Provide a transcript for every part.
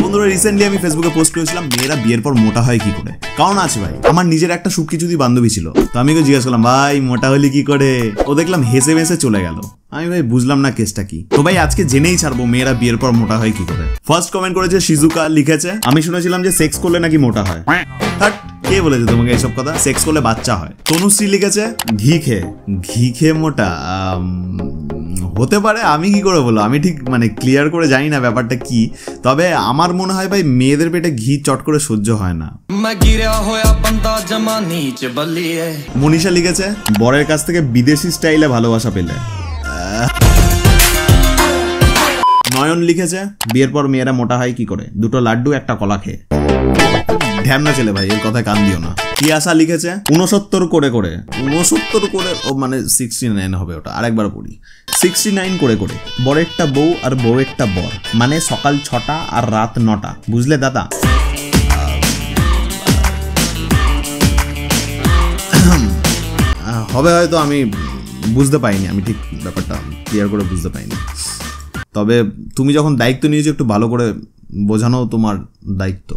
বন্ধুরা রিসেন্টলি আমি ফেসবুকে পোস্ট করেছিলাম মেয়েরা বিয়ের পর মোটা হয় কি করে। কারণ আছে ভাই, আমার নিজের একটা সুখী বান্ধবী ছিল, তো আমি ওকে জিজ্ঞাসা করলাম ভাই মোটা হলি কি করে। ও দেখলাম হেসে হেসে চলে গেল। আমি ভাই বুঝলাম না কেসটা কি। তো ভাই আজকে জেনেই ছাড়বো মেয়েরা বিয়ের পর মোটা হয় কি করে। ফার্স্ট কমেন্ট করেছে শিজুকা, লিখেছে আমি শুনেছিলাম যে সেক্স করলে নাকি মোটা হয়। কে বলেছে তোমাকে এইসব কথা? সেক্স করলে বাচ্চা হয়। তনুশ্রী লিখেছে ঘি খেয়ে মোটা হতে পারে। আমি কি করে বলো, আমি ঠিক মানে ক্লিয়ার করে জানি না ব্যাপারটা কি। তবে আমার মনে হয় ভাই মেয়েদের পেটে ঘি চট করে সহ্য হয় না। মনীষা লিখেছে বরের কাছ থেকে বিদেশি স্টাইলে ভালোবাসা পেলে। নয়ন লিখেছে বিয়ের পর মেয়েরা মোটা হয় কি করে, দুটো লাড্ডু একটা কলা খেয়ে। ঢ্যামনা ছেলে ভাই, এর কথায় কান দিও না। কিয়াসা লিখেছে 69 করে ও মানে 69 হবে ওটা। আরেকবার পড়ি 69 করে বরেরটা বউ আর বউয়েরটা বর, মানে সকাল 6টা আর রাত 9টা। বুঝলে দাদা? হবে হয়তো, আমি বুঝতে পাইনি, আমি ঠিক ব্যাপারটা ক্লিয়ার করে বুঝতে পাইনি। তবে তুমি যখন দায়িত্ব নিয়েছো একটু ভালো করে বোঝানো তোমার দায়িত্ব।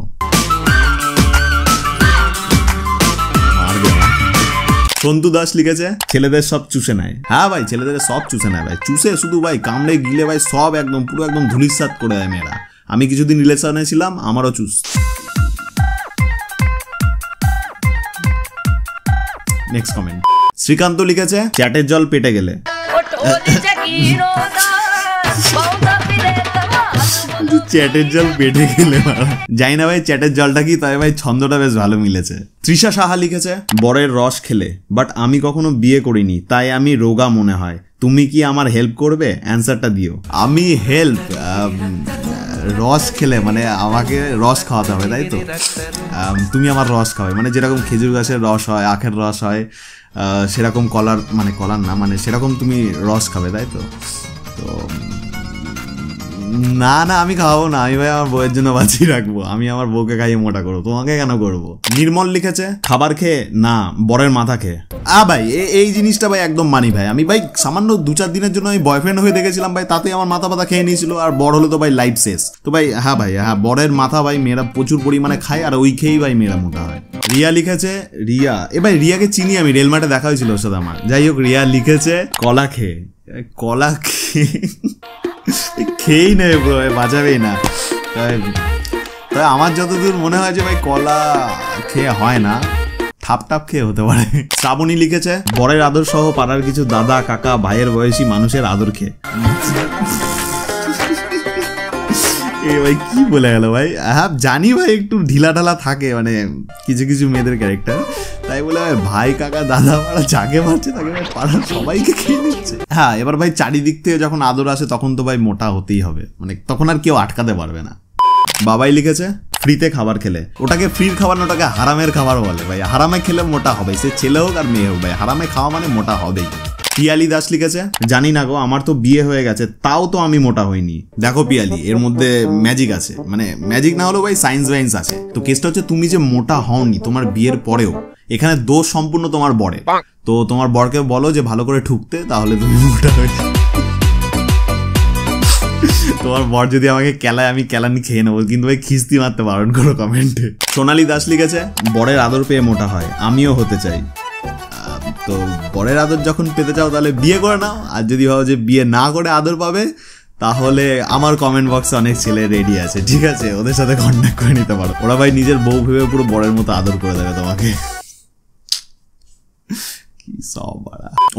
সন্তু দাস লিখেছে ছেলেদের সব চুষে নেয়। হ্যাঁ ভাই, ছেলেদের সব চুষে নেয় ভাই। চুষে শুধু ভাই কামড়ে গিলে ভাই সব একদম পুরো একদম ধুলিস্যাৎ করে দেয় মেয়েরা। আমি কিছুদিন রিলেশনে ছিলাম, আমারও চুষ। নেক্সট কমেন্ট শ্রীকান্ত লিখেছে চ্যাটের জল পেটে গেলে। চ্যাটের জল পেটে গেলে যাই না ভাই চ্যাটের জলটা কি, তবে ভাই ছন্দটা বেশ ভালো মিলেছে। তৃষা সাহা লিখেছে বরের রস খেলে, বাট আমি কখনো বিয়ে করিনি তাই আমি রোগা মনে হয়, তুমি কি আমার হেল্প করবে? অ্যান্সারটা দিও। আমি হেল্প? রস খেলে মানে আমাকে রস খাওয়াতে হবে তাই তো? তুমি আমার রস খাওয়াবে মানে যেরকম খেজুর গাছের রস হয়, আখের রস হয়, সেরকম কলার না মানে সেরকম তুমি রস খাবে তাই তো? তো না আমি খাওয়াবো না, আমি ভাই আমার বউয়ের জন্য বাঁচিয়ে রাখবো। আমি আমার বউকে খাইয়ে মোটা করবো, তোমাকে কেন করবো? নির্মল লিখেছে খাবার খেয়ে না বরের মাথা খেয়ে। ভাই এই জিনিসটা ভাই একদম মানি ভাই। আমি ভাই সামান্য 2-4 দিনের জন্য আমি বয়ফ্রেন্ড হয়ে দেখেছিলাম ভাই, তাতে আমার মাথা খেয়ে নিয়েছিল, আর বড় হলো তো ভাই লাইফ শেষ। তো ভাই হ্যাঁ ভাই হ্যাঁ, বরের মাথা ভাই মেয়েরা প্রচুর পরিমাণে খায়, আর ওই খেয়েই ভাই মেয়েরা মোটা হয়। রিয়া লিখেছে ভাই রিয়াকে চিনি আমি, রেলমার্টে দেখা হয়েছিল ওর সাথে আমার। যাই হোক, রিয়া লিখেছে কলা খেয়ে খেয়েই নেবে বাঁচাবেই না। তাই আমার যতদূর মনে হয় যে ভাই কলা খেয়ে হয় না, থাপ খেয়ে হতে পারে। শ্রাবণী লিখেছে বরের আদর সহ পাড়ার কিছু দাদা কাকা ভাইয়ের বয়সী মানুষের আদর খেয়ে। ভাই কি বলে গেল ভাই? হ্যাঁ জানি ভাই একটু ঢিলা ঢালা থাকে মানে কিছু মেয়েদের ক্যারেক্টার, তাই বলে ভাই কাকা দাদা পাড়া যাকে মারছে তাকে ভাই পাড়ার সবাইকে খেয়ে নিচ্ছে। হ্যাঁ এবার ভাই চারিদিক থেকে যখন আদর আসে তখন তো ভাই মোটা হতেই হবে, মানে তখন আর কেউ আটকাতে পারবে না। বাবাই লিখেছে ফ্রিতে খাবার খেলে, ওটাকে ফ্রির খাবার না, ওটাকে হারামের খাবার বলে ভাই। হারামে খেলে মোটা হবে, সে ছেলে হোক আর মেয়ে হোক ভাই, হারামে খাওয়া মানে মোটা হবেই। পিয়ালি দাস লিখেছে জানি না গো, আমার তো বিয়ে হয়ে গেছে তাও তো আমি মোটা হইনি। দেখো পিয়ালি, এর মধ্যে ম্যাজিক আছে, মানে ম্যাজিক না হলেও ভাই সায়েন্স আছে। তো কেসটা হচ্ছে তুমি যে মোটা হওনি তোমার বিয়ের পরেও, এখানে দোষ সম্পূর্ণ তোমার বরে। তো তোমার বরকে বলো যে ভালো করে ঠুকতে, তাহলে তুমি মোটা হয়ে। তোমার বর যদি আমাকে কেলায় আমি কেলানি খেয়ে নেবো, কিন্তু ভাই খিস্তি মারতে বারণ করো কমেন্টে। সোনালী দাস লিখেছে বরের আদর পেয়ে মোটা হয়, আমিও হতে চাই। তো বরের আদর যখন পেতে চাও তাহলে বিয়ে করে নাও, আর যদি ভাবো যে বিয়ে না করে আদর পাবে তাহলে আমার কমেন্ট বক্সে অনেক ছেলে রেডি আছে, ঠিক আছে? ওদের সাথে কন্ট্যাক্ট করে নিতে পারো। ওরা ভাই নিজের বউ ভেবে পুরো বরের মতো আদর করে দেবে তোমাকে।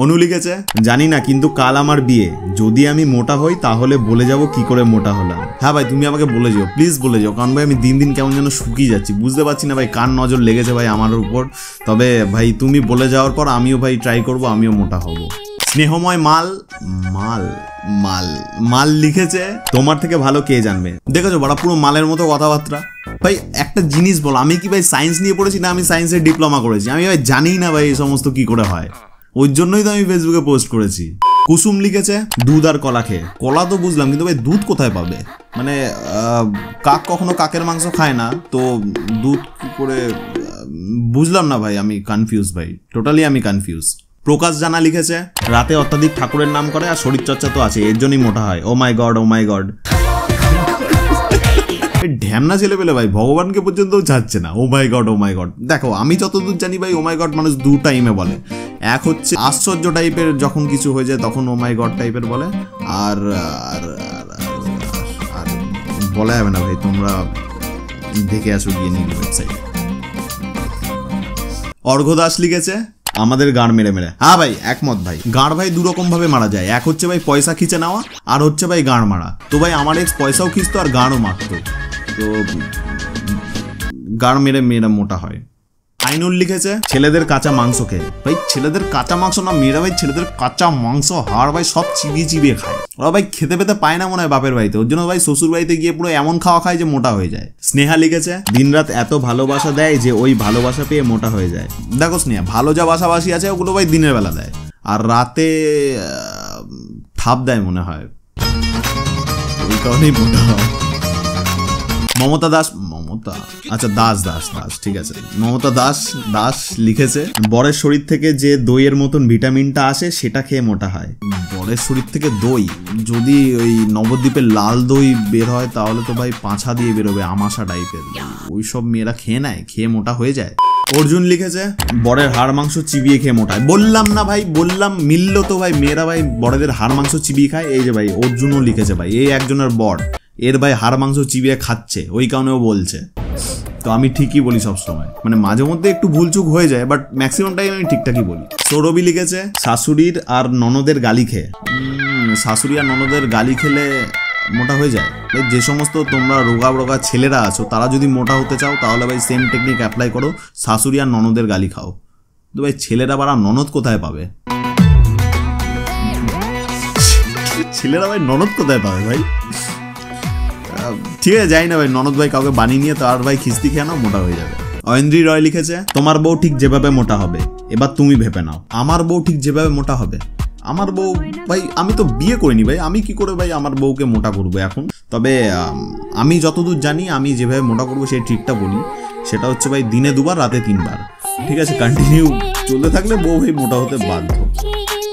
অনু লিখেছে জানি না কিন্তু কাল আমার বিয়ে, যদি আমি মোটা হই তাহলে বলে যাব কি করে মোটা হলাম। হ্যাঁ ভাই তুমি আমাকে বলে যাও, প্লিজ বলে যাও, কারণ ভাই আমি দিন কেমন যেন শুকিয়ে যাচ্ছি, বুঝতে পারছি না ভাই কার নজর লেগেছে ভাই আমার উপর। তবে ভাই তুমি বলে যাওয়ার পর আমিও ভাই ট্রাই করবো, আমিও মোটা হব। স্নেহময় মাল লিখেছে তোমার থেকে ভালো কে জানবে। দেখেছো বড়া পুরো মালের মতো কথাবার্তা। ভাই একটা জিনিস বল, আমি কি ভাই সায়েন্স নিয়ে পড়েছি না আমি সায়েন্সের ডিপ্লোমা করেছি? আমি ভাই জানি না ভাই এই সমস্ত কি করে হয়, ওই জন্যই তো আমি ফেসবুকে পোস্ট করেছি। কুসুম লিখেছে দুধ আর কলা খেয়ে। কলা তো বুঝলাম, কিন্তু ভাই দুধ কোথায় পাবে? মানে কাক কখনো কাকের মাংস খায় না, তো দুধ কি করে বুঝলাম না ভাই, আমি কনফিউজ ভাই, টোটালি আমি কনফিউজ। প্রকাশ জানা লিখেছে রাতে অত্যাধিক ঠাকুরের নাম করে আর শরীরচর্চা তো আছে, এর জন্যই মোটা হয়। ও মাই গড ঢ্যামনা ছেলে পেলে ভাই ভগবানকে পর্যন্ত ছাড়ছে না। ও মাই গড, ও মাই গড। দেখো আমি যতদূর জানি ভাই ও মাই গড মানুষ দু টাইমে বলে। এক হচ্ছে আশ্চর্য টাইপের যখন কিছু হয়ে যায় তখন ও মাই গড টাইপের বলে, আর বলা যাবে না ভাই, তোমরা দেখে আসো গিয়ে নিউ ওয়েবসাইট। অর্ঘ্য দাস লিখেছে আমাদের গাঁড় মেরে মেরে। হ্যাঁ ভাই একমত ভাই, গাঁড় ভাই দুরকম ভাবে মারা যায়। এক হচ্ছে ভাই পয়সা খিচে নেওয়া, আর হচ্ছে ভাই গাঁড় মারা। তো ভাই আমার এক্স পয়সাও খিচতো আর গাঁড়ও মারতো, তো গাঁড় মেরে মেয়েরা মোটা হয়। আইনুল লিখেছে ছেলেদের কাঁচা মাংস খেয়ে। ভাই ছেলেদের কাঁচা মাংস না, মেয়েরা ভাই ছেলেদের কাঁচা মাংস হাড় ভাই সব চিবিয়ে চিবিয়ে খায়। ওরা ভাই খেতে পেতে পায় না মনে হয় বাপের বাড়িতে, ওর জন্য ভাই শ্বশুর বাড়িতে গিয়ে পুরো এমন খাওয়া খায় যে মোটা হয়ে যায়। স্নেহা লিখেছে দিনরাত এত ভালোবাসা দেয় যে ওই ভালোবাসা পেয়ে মোটা হয়ে যায়। দেখো স্নেহা, ভালো যা বাসাবাসি আছে ওগুলো ভাই দিনের বেলা দেয়, আর রাতে থাপ দেয় মনে হয়, ওই কারণেই মোটা হয়। মমতা দাস, আচ্ছা দাস ঠিক আছে। মমতা দাস লিখেছে বরের শরীর থেকে যে দইয়ের মতন ভিটামিনটা আসে সেটা খেয়ে মোটা হয়। বরের শরীর থেকে দই, যদি ওই নবদ্বীপের লাল দই বের হয় তাহলে তো ভাই পাঁছা দিয়ে বেরোবে, আমাশা টাইপের। ওই সব মেয়েরা খেয়ে নেয়, খেয়ে মোটা হয়ে যায়। অর্জুন লিখেছে বরের হাড় মাংস চিবিয়ে খেয়ে মোটা হয়। বললাম না ভাই, বললাম মিলল তো ভাই, মেয়েরা ভাই বড়দের হাড় মাংস চিবিয়ে খায়। এই যে ভাই অর্জুনও লিখেছে ভাই, এই একজনের বর, এর ভাই হাড় মাংস চিবিয়ে খাচ্ছে, ওই কারণেও বলছে। তো আমি ঠিকই বলি সবসময়, মানে মাঝে মধ্যে একটু ভুলচুক হয়ে যায়, বাট ম্যাক্সিমাম টাইম আমি ঠিকঠাকই বলি। সৌরভী লিখেছে শাশুড়ির আর ননদের গালি খেয়ে। শাশুড়ি আর ননদের গালি খেলে মোটা হয়ে যায়। যে সমস্ত তোমরা রোগা ছেলেরা আছো তারা যদি মোটা হতে চাও তাহলে ভাই সেম টেকনিক অ্যাপ্লাই করো, শাশুড়ি আর ননদের গালি খাও। তো ভাই ছেলেরা বারা ননদ কোথায় পাবে? ছেলেরা ভাই ননদ কোথায় পাবে ভাই? ঠিক আছে যাই না ভাই, ননদ ভাই কাউকে বানিয়ে নিয়ে তার ভাই খিস্তি খেয়ে নাও, মোটা হয়ে যাবে। অয়েন্দ্রি রয় লিখেছে তোমার বউ ঠিক যেভাবে মোটা হবে এবার তুমি ভেবে নাও। আমার বউ ঠিক যেভাবে মোটা হবে, আমার বউ ভাই, আমি তো বিয়ে করিনি ভাই, আমি কি করে ভাই আমার বউকে মোটা করবো এখন? তবে আমি যতদূর জানি আমি যেভাবে মোটা করবো সেই ট্রিকটা বলি, সেটা হচ্ছে ভাই দিনে 2 বার রাতে 3 বার, ঠিক আছে? কন্টিনিউ চলতে থাকলে বউ ভাই মোটা হতে বাধ্য,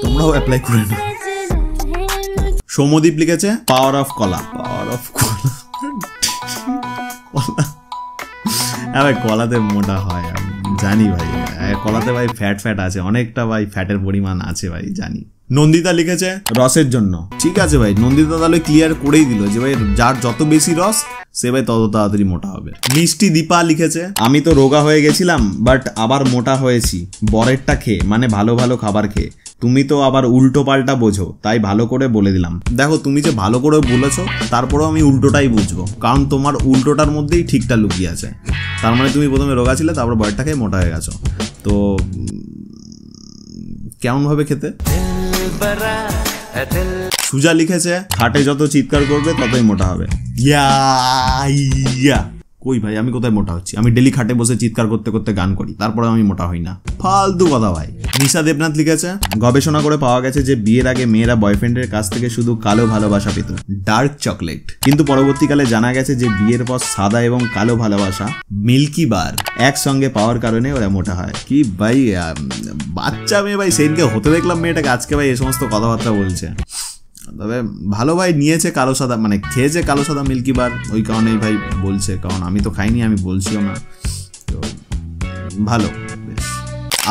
তোমরাও অ্যাপ্লাই করে নাও। সৌম্যদীপ লিখেছে পাওয়ার অফ কলা। পাওয়ার অফ কলা, হ্যাঁ ভাই কলাতে মোটা হয় আমি জানি ভাই, কলাতে ভাই ফ্যাট আছে অনেকটা ভাই, ফ্যাটের পরিমাণ আছে ভাই জানি। নন্দিতা লিখেছে রসের জন্য। ঠিক আছে ভাই, নন্দিতা তাহলে ক্লিয়ার করেই দিল যে ভাই যার যত বেশি রস সে ভাই তত তাড়াতাড়ি মোটা হবে। মিষ্টি দীপা লিখেছে আমি তো রোগা হয়ে গেছিলাম বাট আবার মোটা হয়েছি বরেরটা খেয়ে, মানে ভালো ভালো খাবার খেয়ে। তুমি তো আবার উল্টো পাল্টা বোঝো, তাই ভালো করে বলে দিলাম। দেখো তুমি যে ভালো করে বলেছো তারপরেও আমি উল্টোটাই বুঝবো, কারণ তোমার উল্টোটার মধ্যেই ঠিকটা লুকিয়ে আছে। তার মানে তুমি প্রথমে রোগা ছিলে, তারপর বরেরটা খেয়ে মোটা হয়ে গেছো। তো কেমন ভাবে খেতে? সুজা লিখেছে খাটে যত চিৎকার করবে ততই মোটা হবে। ইয়া কই ভাই, আমি কোথায় মোটা হচ্ছি? আমি ডেলি খাটে বসে চিৎকার করতে করতে গান করি, তারপরে আমি মোটা হই না, ফালতু কথা ভাই। নিশা দেবনাথ লিখেছে গবেষণা করে পাওয়া গেছে যে বিয়ের আগে মেয়েরা বয়ফ্রেন্ডের কাছ থেকে শুধু কালো ভালোবাসা পেত, ডার্ক চকলেট, কিন্তু পরবর্তীকালে জানা গেছে যে বিয়ের পর সাদা এবং কালো ভালোবাসা মিল্কি বার একসঙ্গে পাওয়ার কারণে ওরা মোটা হয়। কি ভাই বাচ্চা মেয়ে ভাই, সেদিনকে হতে দেখলাম মেয়েটাকে, আজকে ভাই এই সমস্ত কথাবার্তা বলছে। তবে ভালো ভাই নিয়েছে কালো সাদা, মানে খেয়েছে কালো সাদা মিল্কি বার, ওই কারণেই ভাই বলছে, কারণ আমি তো খাইনি, আমি বলছিও না, তো ভালো বেশ।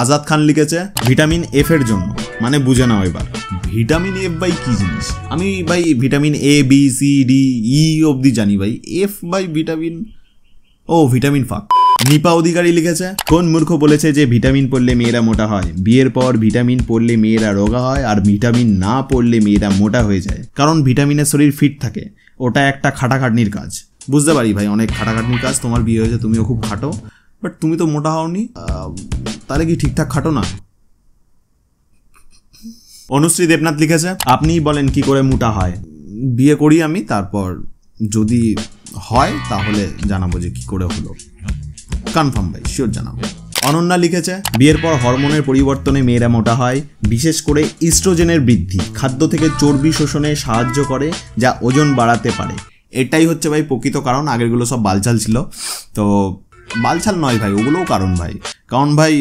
আজাদ খান লিখেছে ভিটামিন এফ এর জন্য, মানে বুঝে নাও এবার ভিটামিন এফ ভাই কি জিনিস। আমি ভাই vitamin A B C D E অবধি জানি ভাই, এফ ভাই ভিটামিন, ও ভিটামিন ফাক। নিপা অধিকারী লিখেছে কোন মূর্খ বলেছে যে ভিটামিন পড়লে মেয়েরা মোটা হয়? বিয়ের পর ভিটামিন পড়লে মেয়েরা রোগা হয়, আর ভিটামিন না পড়লে মেয়েরা মোটা হয়ে যায়, কারণ ভিটামিনের শরীর ফিট থাকে, ওটা একটা খাটাখাটনির কাজ। বুঝতে পারি ভাই অনেক খাটাখাটনির কাজ, তোমার বিয়ে হয়েছে তুমিও খুব খাটো, বাট তুমি তো মোটা হওনি, তাহলে কি ঠিকঠাক খাটো না? অনুশ্রী দেবনাথ লিখেছে আপনিই বলেন কি করে মোটা হয়। বিয়ে করি আমি, তারপর যদি হয় তাহলে জানাবো যে কি করে হলো, কনফার্ম ভাই শিওর জানাবো। অনন্যা লিখেছে বিয়ের পর হরমোনের পরিবর্তনে মেয়েরা মোটা হয়, বিশেষ করে ইস্ট্রোজেনের বৃদ্ধি খাদ্য থেকে চর্বি শোষণে সাহায্য করে, যা ওজন বাড়াতে পারে। এটাই হচ্ছে ভাই প্রকৃত কারণ, আগেরগুলো সব বালছাল ছিল। তো বালছাল নয় ভাই, ওগুলোও কারণ ভাই, কারণ ভাই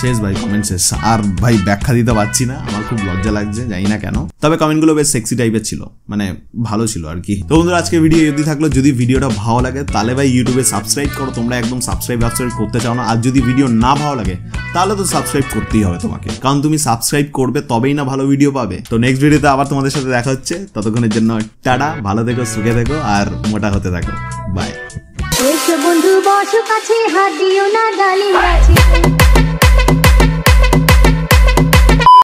শেষ ভাই, কমেন্ট শেষ। আর ভাই ব্যাখ্যা দিতে পারছি না, আমার খুব লজ্জা লাগছে, জানি না কেন। তবে কমেন্টগুলো বেশ সেক্সি টাইপের ছিল, মানে ভালো ছিল আর কি। তো বন্ধুরা আজকে ভিডিও যদি থাকলো, যদি ভিডিওটা ভালো লাগে তাহলে ভাই ইউটিউবে সাবস্ক্রাইব করো। তোমরা একদম সাবস্ক্রাইব করতে চাও না, আর যদি ভিডিও না ভালো লাগে তাহলে তো সাবস্ক্রাইব করতেই হবে তোমাকে, কারণ তুমি সাবস্ক্রাইব করবে তবেই না ভালো ভিডিও পাবে। তো নেক্সট ভিডিওতে আবার তোমাদের সাথে দেখা হচ্ছে, ততক্ষণের জন্য টাটা, ভালো থেকো, সুখে থেকো আর মোটা হতে থাকো। বাই। বন্ধু বসো কাছে, হাত দিও না, ডালিম গাছে।